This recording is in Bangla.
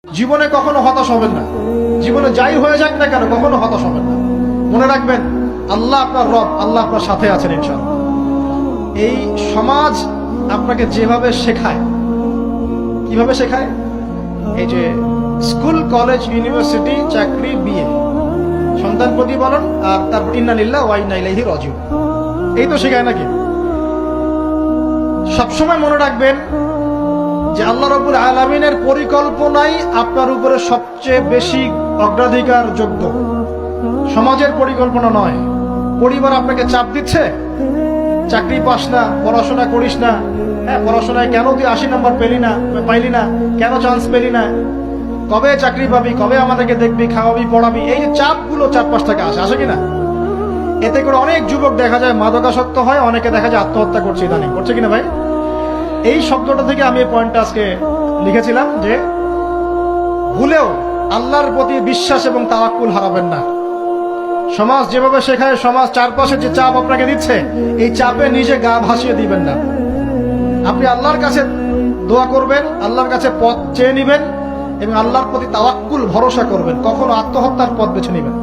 জীবনে কখনো হতাশ হবেন না। জীবনে যাই হয়ে যাক না কেন কখনো হতাশ হবেন না। মনে রাখবেন আল্লাহ আপনার রব, আল্লাহ আপনার সাথে আছেন ইনশাআল্লাহ। এই সমাজ আপনাকে যেভাবে শেখায়, কিভাবে শেখায়, এই যে স্কুল, কলেজ, ইউনিভার্সিটি, চাকরি, বিয়ে, সন্তান প্রতিপালন, আর তারপর ইন্না লিল্লাহি ওয়া ইন্না ইলাইহি রাজিউন, এই তো শেখায় নাকি? সবসময় মনে রাখবেন যে আল্লাহ রাব্বুল আলামিনের পরিকল্পনাই আপনার উপরে সবচেয়ে বেশি অগ্রাধিকার যোগ্য, সমাজের পরিকল্পনা নয়। পরিবার আপনাকে চাপ দিচ্ছে, চাকরি পাস না, পড়াশোনা করিস না, হ্যাঁ পড়াশোনায় কেন তুই 80 নম্বর পাইলি না, কেন চান্স পেলি না, কবে চাকরি পাবি, কবে আমাদেরকে দেখবি, খাওয়াবি, পড়াবি, এই যে চাপগুলো চারপাশ থেকে আসে কিনা? এতে করে অনেক যুবক দেখা যায় মাদকাসক্ত হয়, অনেকে দেখা যায় আত্মহত্যা করছে ইদানিং, করছে কিনা ভাই? এই শব্দটা থেকে আমি এই পয়েন্টটা আজকে লিখেছিলাম যে ভুলেও আল্লাহর প্রতি বিশ্বাস এবং তাওয়াক্কুল হারাবেন না। সমাজ যেভাবে শেখায়, সমাজ চারপাশে যে চাপ আপনাকে দিচ্ছে, এই চাপে নিজে গা ভাসিয়ে দিবেন না। আপনি আল্লাহর কাছে দোয়া করবেন, আল্লাহর কাছে পথ চেয়ে নিবেন এবং আল্লাহর প্রতি তাওয়াক্কুল ভরসা করবেন। কখনো আত্মহত্যার পথ বেছে নিবেন।